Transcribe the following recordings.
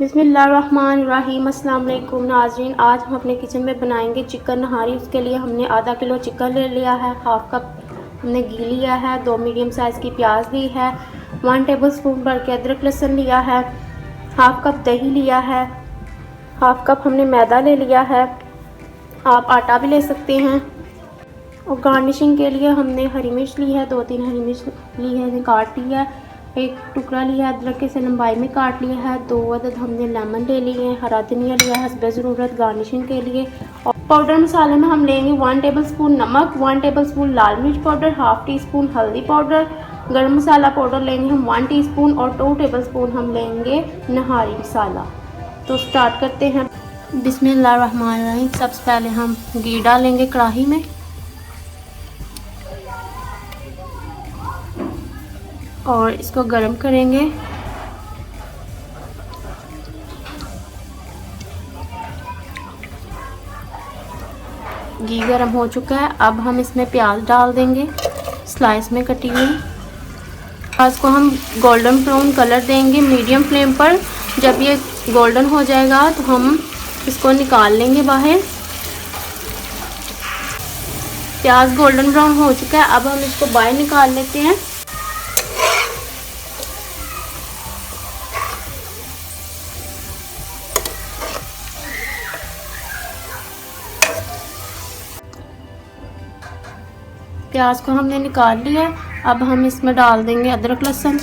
बिस्मिल्लाहिर्रहमानिर्रहीम। अस्सलाम वालेकुम नाज़रीन, आज हम अपने किचन में बनाएंगे चिकन नहारी। उसके लिए हमने आधा किलो चिकन ले लिया है, हाफ़ कप हमने घी लिया है, 2 मीडियम साइज़ की प्याज ली है, 1 टेबलस्पून भर के अदरक लहसुन लिया है, हाफ़ कप दही लिया है, हाफ़ कप हमने मैदा ले लिया है, आप आटा भी ले सकते हैं। और गार्निशिंग के लिए हमने हरी मिर्च ली है, 2-3 हरी मिर्च ली है, काट ली है, एक टुकड़ा लिया है अदरक के से लंबाई में काट लिया है, 2 अदद हमने लेमन ले लिए हैं, हरा धनिया लिया है हस्बे ज़रूरत गार्निशिंग के लिए। और पाउडर मसाले में हम लेंगे 1 टेबलस्पून नमक, 1 टेबलस्पून लाल मिर्च पाउडर, हाफ़ टी स्पून हल्दी पाउडर, गरम मसाला पाउडर लेंगे हम 1 टीस्पून और 2 टेबलस्पून हम लेंगे नहारी मसाला। तो स्टार्ट करते हैं। बिस्मिल्लाहिर्रहमानिर्रहीम। सबसे पहले हम घी डालेंगे कढ़ाई में और इसको गरम करेंगे। घी गरम हो चुका है, अब हम इसमें प्याज डाल देंगे स्लाइस में कटी हुई। प्याज को हम गोल्डन ब्राउन कलर देंगे मीडियम फ्लेम पर। जब ये गोल्डन हो जाएगा तो हम इसको निकाल लेंगे बाहर। प्याज गोल्डन ब्राउन हो चुका है, अब हम इसको बाहर निकाल लेते हैं। प्याज को हमने निकाल लिया, अब हम इसमें डाल देंगे अदरक लहसुन।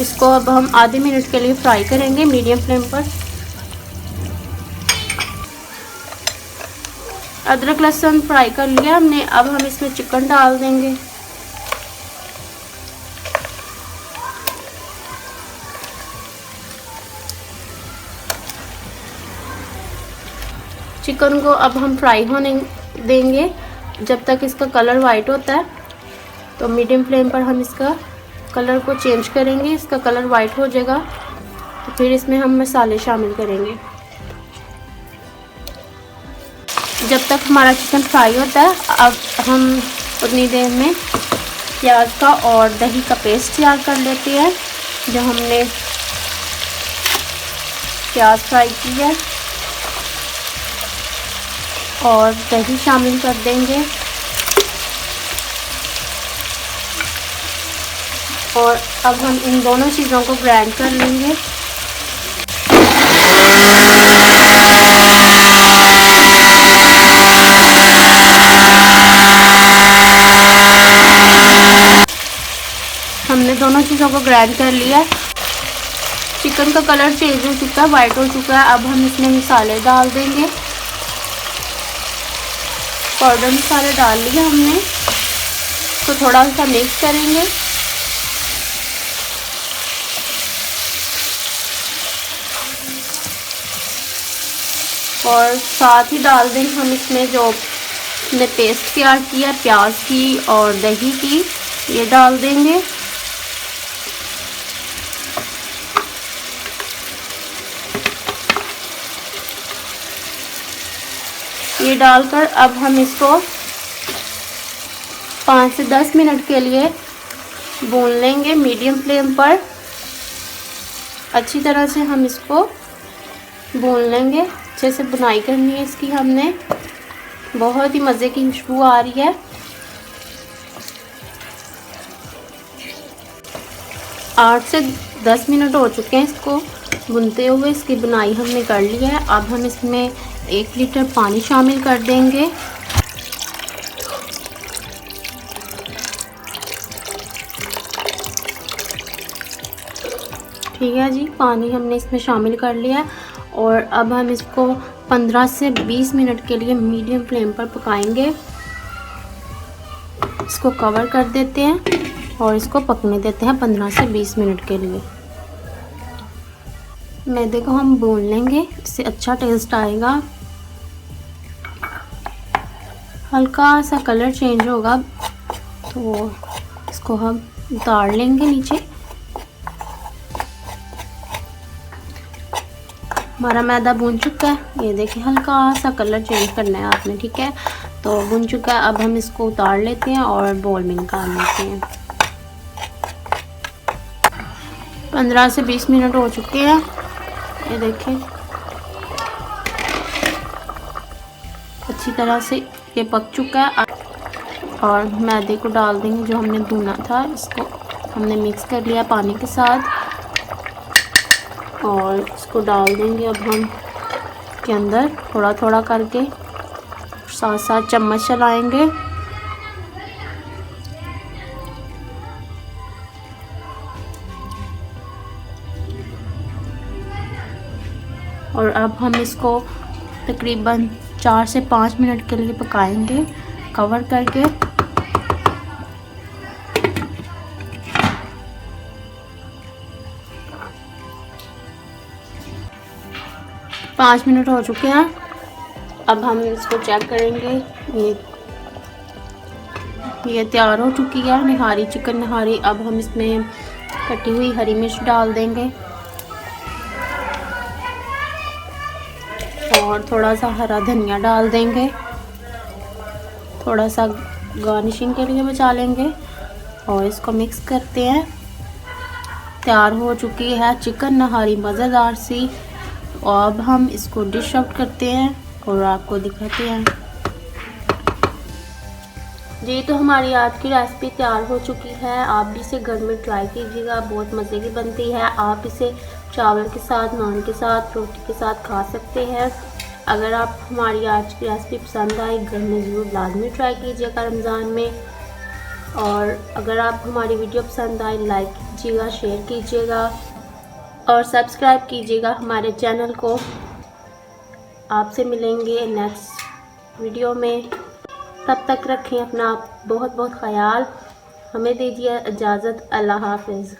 इसको अब हम आधे मिनट के लिए फ्राई करेंगे मीडियम फ्लेम पर। अदरक लहसुन फ्राई कर लिया हमने, अब हम इसमें चिकन डाल देंगे। चिकन को अब हम फ्राई होने देंगे जब तक इसका कलर वाइट होता है। तो मीडियम फ्लेम पर हम इसका कलर को चेंज करेंगे। इसका कलर वाइट हो जाएगा तो फिर इसमें हम मसाले शामिल करेंगे। जब तक हमारा चिकन फ्राई होता है, अब हम उतनी देर में प्याज का और दही का पेस्ट तैयार कर लेते हैं। जो हमने प्याज फ्राई की है और दही शामिल कर देंगे और अब हम इन दोनों चीज़ों को ग्राइंड कर लेंगे। हमने दोनों चीज़ों को ग्राइंड कर लिया। चिकन का कलर चेंज हो चुका है, वाइट हो चुका है। अब हम इसमें मसाले डाल देंगे। पाउडर मसाले डाल लिया हमने, तो थोड़ा सा मिक्स करेंगे। और साथ ही डाल देंगे हम इसमें जो हमने पेस्ट तैयार किया प्याज की और दही की, ये डाल देंगे। ये डालकर अब हम इसको 5 से 10 मिनट के लिए भून लेंगे मीडियम फ्लेम पर। अच्छी तरह से हम इसको भून लेंगे। अच्छे से बुनाई करनी है इसकी हमने। बहुत ही मज़े की खुशबू आ रही है। 8 से 10 मिनट हो चुके हैं इसको भुनते हुए। इसकी बुनाई हमने कर ली है। अब हम इसमें 1 लीटर पानी शामिल कर देंगे। ठीक है जी, पानी हमने इसमें शामिल कर लिया और अब हम इसको 15 से 20 मिनट के लिए मीडियम फ्लेम पर पकाएंगे। इसको कवर कर देते हैं और इसको पकने देते हैं 15 से 20 मिनट के लिए। मैदे को हम भून लेंगे, इससे अच्छा टेस्ट आएगा। हल्का सा कलर चेंज होगा तो इसको हम उतार लेंगे नीचे। हमारा मैदा भून चुका है, ये देखिए हल्का सा कलर चेंज करना है आपने। ठीक है, तो भून चुका है। अब हम इसको उतार लेते हैं और बोल में निकाल लेते हैं। 15 से 20 मिनट हो चुके हैं। ये देखें अच्छी तरह से ये पक चुका है। और मैदे को डाल देंगे जो हमने भुना था, इसको हमने मिक्स कर लिया पानी के साथ और इसको डाल देंगे अब हम के अंदर थोड़ा थोड़ा करके, साथ साथ चम्मच चलाएंगे। और अब हम इसको तकरीबन 4 से 5 मिनट के लिए पकाएंगे कवर करके। 5 मिनट हो चुके हैं। अब हम इसको चेक करेंगे। ये तैयार हो चुकी है निहारी, चिकन निहारी। अब हम इसमें कटी हुई हरी मिर्च डाल देंगे और थोड़ा सा हरा धनिया डाल देंगे, थोड़ा सा गार्निशिंग के लिए बचा लेंगे और इसको मिक्स करते हैं। तैयार हो चुकी है चिकन नहारी मज़ेदार सी। और अब हम इसको डिश आउट करते हैं और आपको दिखाते हैं। जी तो हमारी आज की रेसिपी तैयार हो चुकी है। आप भी इसे घर में ट्राई कीजिएगा, बहुत मज़े की बनती है। आप इसे चावल के साथ, नान के साथ, रोटी के साथ खा सकते हैं। अगर आप हमारी आज की रेसिपी पसंद आई, घर में ज़रूर लाजमी ट्राई कीजिएगा रमज़ान में। और अगर आप हमारी वीडियो पसंद आए, लाइक कीजिएगा, शेयर कीजिएगा और सब्सक्राइब कीजिएगा हमारे चैनल को। आपसे मिलेंगे नेक्स्ट वीडियो में, तब तक रखें अपना बहुत बहुत ख्याल। हमें दीजिए इजाज़त। अल्लाह हाफ़िज़।